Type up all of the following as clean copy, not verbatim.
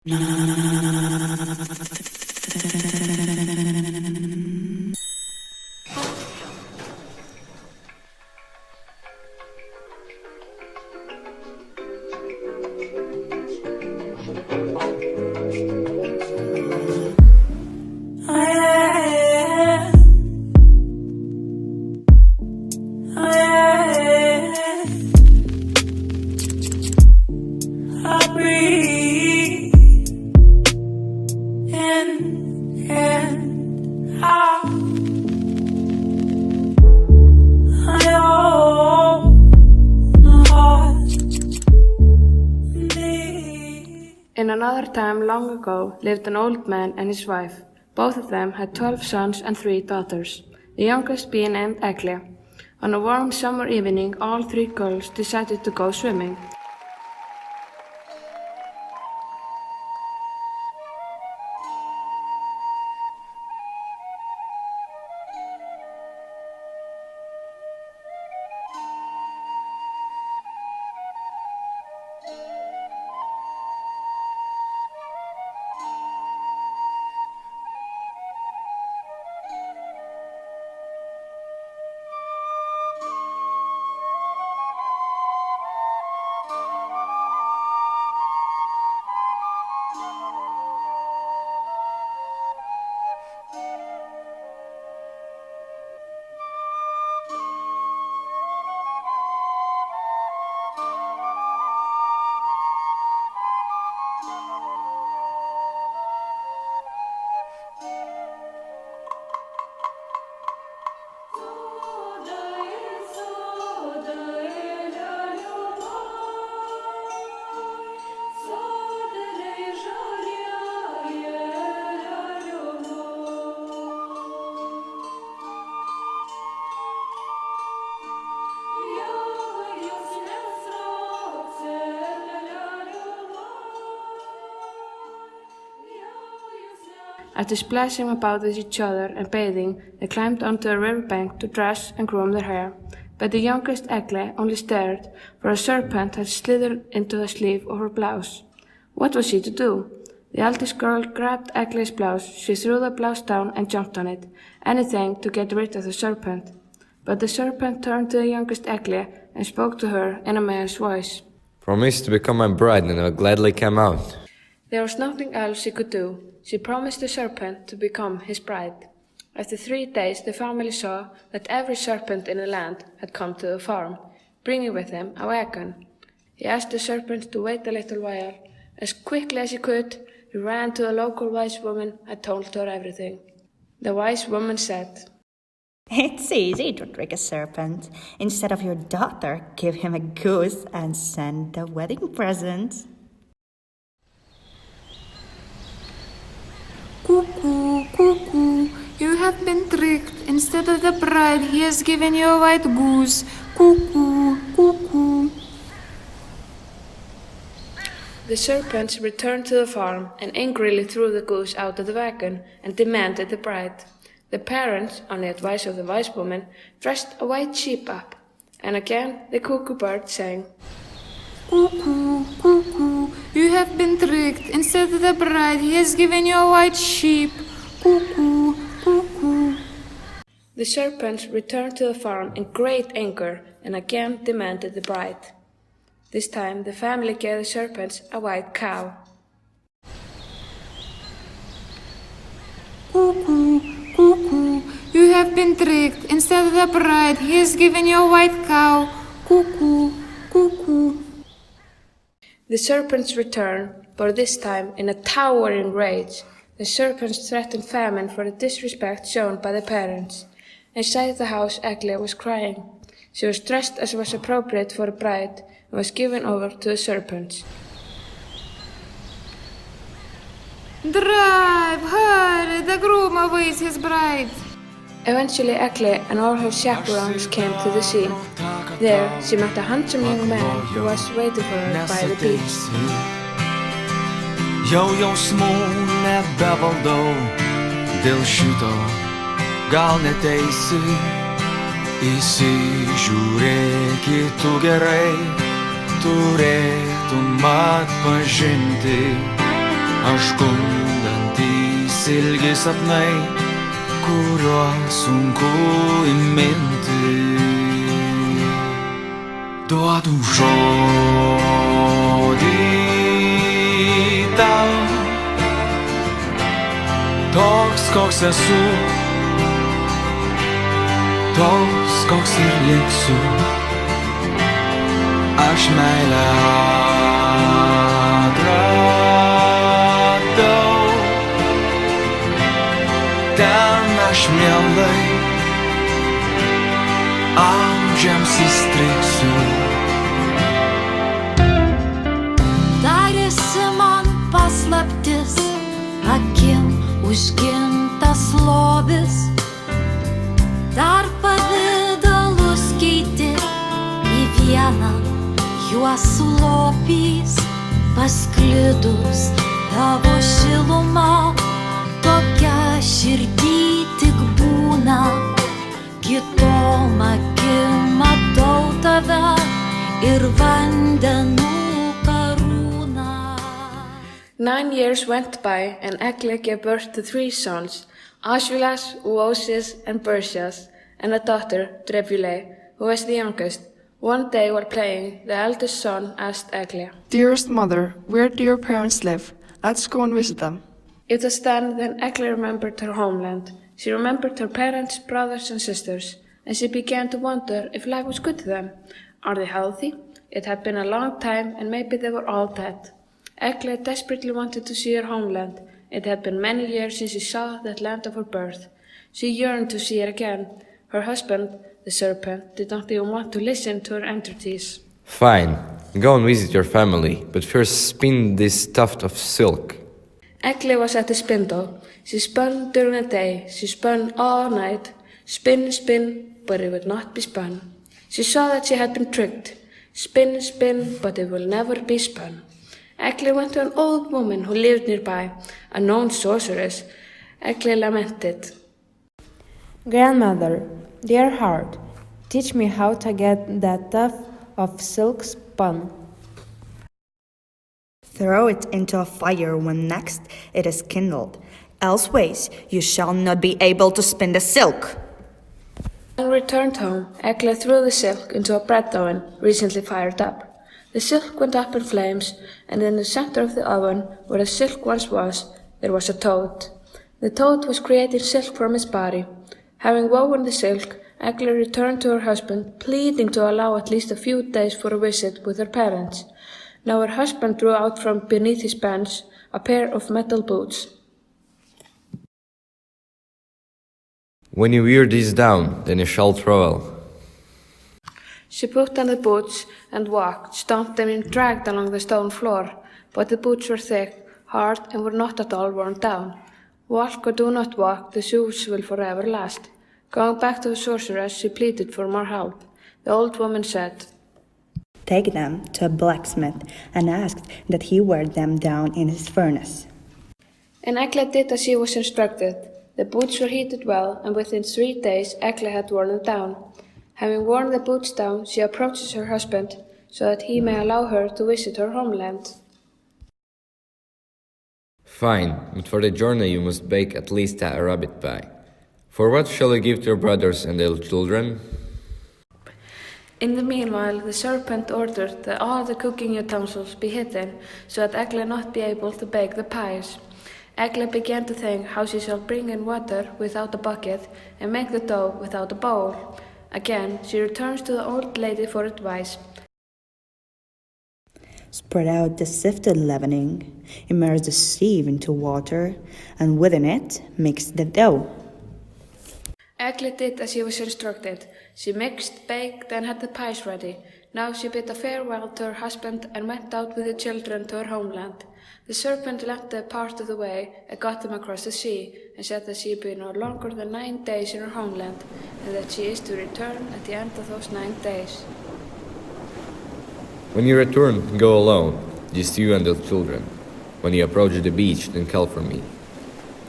In another time long ago lived an old man and his wife. Both of them had 12 sons and 3 daughters, the youngest being named Eglė. On a warm summer evening, all 3 girls decided to go swimming. After splashing about with each other and bathing, they climbed onto a riverbank to dress and comb their hair. But the youngest Eglė only stared, for a serpent had slithered into the sleeve of her blouse. What was she to do? The eldest girl grabbed Eglė's blouse, she threw the blouse down and jumped on it, anything to get rid of the serpent. But the serpent turned to the youngest Eglė and spoke to her in a man's voice. Promise to become my bride and I'll gladly come out. There was nothing else she could do. She promised the serpent to become his bride. After 3 days, the family saw that every serpent in the land had come to the farm, bringing with him a wagon. He asked the serpent to wait a little while. As quickly as he could, he ran to a local wise woman and told her everything. The wise woman said, "It's easy to trick a serpent. Instead of your daughter, give him a goose and send a wedding present." Cuckoo, cuckoo, you have been tricked. Instead of the bride, he has given you a white goose. Cuckoo, cuckoo. The serpents returned to the farm and angrily threw the goose out of the wagon and demanded the bride. The parents, on the advice of the wise woman, dressed a white sheep up, and again the cuckoo bird sang, Cuckoo, cuckoo, you have been tricked. Instead of the bride, he has given you a white sheep. Cuckoo, cuckoo. The serpents returned to the farm in great anger and again demanded the bride. This time the family gave the serpents a white cow. Cuckoo, cuckoo, you have been tricked. Instead of the bride, he has given you a white cow. Cuckoo, cuckoo. The serpents returned, but this time in a towering rage. The serpents threatened famine for the disrespect shown by the parents. Inside the house, Eglė was crying. She was dressed as was appropriate for a bride and was given over to the serpents. Drive, hurry, the groom awaits his bride. Eventually, Eglė and all her chaperones came to the sea. There, she met a handsome young man who was waiting for her by the beach. Jau jausmų nebevaldau, dėl šito gal neteisi. Įsižiūrėk į tu gerai, turėtum atpažinti. aš gundantys ilgi sapnai, kuriuos sunku įminti. Duodu žodį tau, toks koks esu, toks koks ir liksiu. Aš meilę atradau, ten aš mielai amžiams įstrigsiu. Darėsi man paslaptis, akim užgintas lobis, dar pavidalus keiti į vieną, juos sulopys, pasklidus tavo šiluma, tokia širdį tik būna, kitom akim matau tave ir vandenų karūną. 9 years went by and Eglė gave birth to 3 sons, Asvilas, Uoses and Perseus, and a daughter, Drefule, who was the youngest. One day while playing, the eldest son asked Eglė, "Dearest mother, where do your parents live? Let's go and visit them." It was then Eglė remembered her homeland. She remembered her parents, brothers and sisters, and she began to wonder if life was good to them. Are they healthy? It had been a long time and maybe they were all dead. Eglė desperately wanted to see her homeland. It had been many years since she saw that land of her birth. She yearned to see it again. Her husband, the Serpent, did not even want to listen to her entreaties. Fine, go and visit your family, but first spin this tuft of silk. Eglė was at the spindle. She spun during the day, she spun all night. Spin, spin, but it would not be spun. She saw that she had been tricked. Spin, spin, but it will never be spun. Eglė went to an old woman who lived nearby, a known sorceress. Eglė lamented. Grandmother, dear heart, teach me how to get that tuft of silk spun. Throw it into a fire when next it is kindled, elseways you shall not be able to spin the silk. When returned home, Eglė threw the silk into a bread oven recently fired up. The silk went up in flames, and in the center of the oven, where the silk once was, there was a toad. The toad was creating silk from his body. Having woven the silk, Eglė returned to her husband, pleading to allow at least a few days for a visit with her parents. Now her husband drew out from beneath his bench a pair of metal boots. When you wear these down, then you shall travel. She put on the boots and walked, stomped them and dragged along the stone floor, but the boots were thick, hard, and were not at all worn down. Walk or do not walk, the shoes will forever last. Going back to the sorceress, she pleaded for more help. The old woman said, Take them to a blacksmith and ask that he wear them down in his furnace. And Eglė did as she was instructed. The boots were heated well, and within 3 days Eglė had worn them down. Having worn the boots down, she approaches her husband, so that he may allow her to visit her homeland. Fine, but for the journey you must bake at least a rabbit pie. For what shall you give to your brothers and their children? In the meanwhile, the serpent ordered that all the cooking utensils be hidden, so that Eglė not be able to bake the pies. Eglė began to think how she shall bring in water without a bucket and make the dough without a bowl. Again, she returns to the old lady for advice. Spread out the sifted leavening, immerse the sieve into water, and within it mix the dough. Eglė did as she was instructed. She mixed, baked, and had the pies ready. Now she bid a farewell to her husband and went out with the children to her homeland. The serpent led them part of the way and got them across the sea, and said that she had been no longer than 9 days in her homeland, and that she is to return at the end of those 9 days. When you return, go alone, just you and the children. When you approach the beach, then call for me.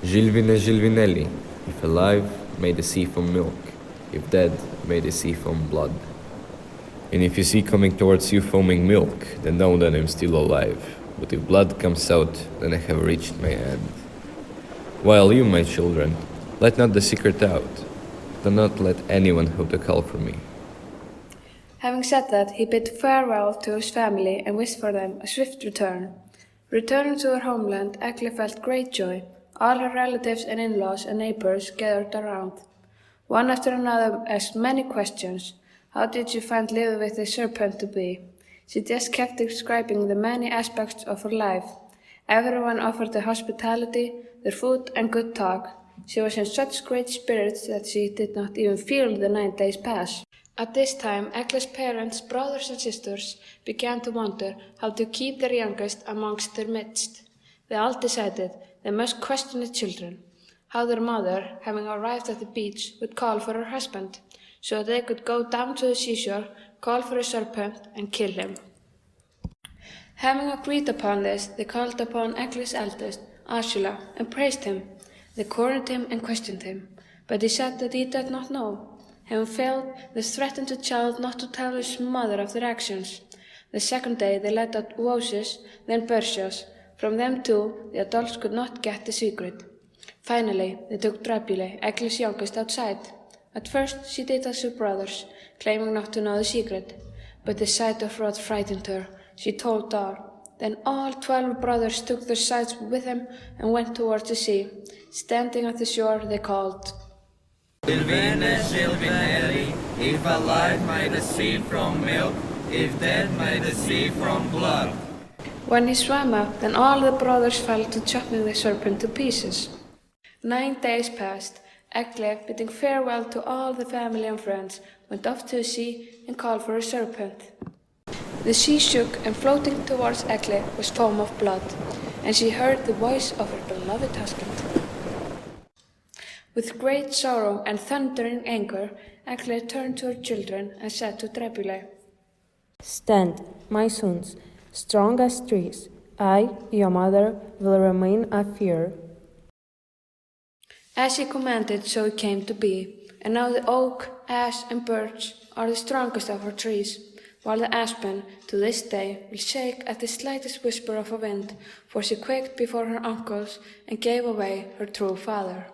Gilvine, Gilvinelli, if alive, may the sea foam milk, if dead, may the sea foam blood. And if you see coming towards you foaming milk, then know that I'm still alive. but if blood comes out, then I have reached my end. While you, my children, let not the secret out. Do not let anyone hope to call for me. Having said that, he bid farewell to his family and wished for them a swift return. Returning to her homeland, Eglė felt great joy. All her relatives and in-laws and neighbors gathered around. One after another asked many questions. How did you find living with the serpent to be? She just kept describing the many aspects of her life. Everyone offered her hospitality, their food and good talk. She was in such great spirits that she did not even feel the 9 days pass. At this time, Egle's parents, brothers and sisters began to wonder how to keep their youngest amongst their midst. They all decided they must question the children, how their mother, having arrived at the beach, would call for her husband, so that they could go down to the seashore, call for a serpent and kill him. Having agreed upon this, they called upon Egle's eldest, Ursula, and praised him. They cornered him and questioned him, but he said that he did not know. Having failed, they threatened the child not to tell his mother of their actions. The second day they let out Moses, then Perseus. From them too, the adults could not get the secret. Finally, they took Drabile, Egle's youngest, outside. At first, she did as her brothers, claiming not to know the secret. But the sight of rod frightened her. She told all. Then all 12 brothers took their sides with them and went towards the sea. Standing at the shore, they called, Silvene, Silvinelli, if alive may the sea from milk, if dead may the sea from blood. When he swam up, then all the brothers fell to chopping the serpent to pieces. 9 days passed. Eglė, bidding farewell to all the family and friends, went off to the sea and called for a serpent. The sea shook, and floating towards Eglė was foam of blood, and she heard the voice of her beloved husband. With great sorrow and thundering anger, Eglė turned to her children and said to Drabile, Stand, my sons, strong as trees. I, your mother, will remain a fear. As he commanded, so it came to be. And now the oak, ash, and birch are the strongest of our trees, while the aspen, to this day, will shake at the slightest whisper of a wind, for she quaked before her uncles and gave away her true father.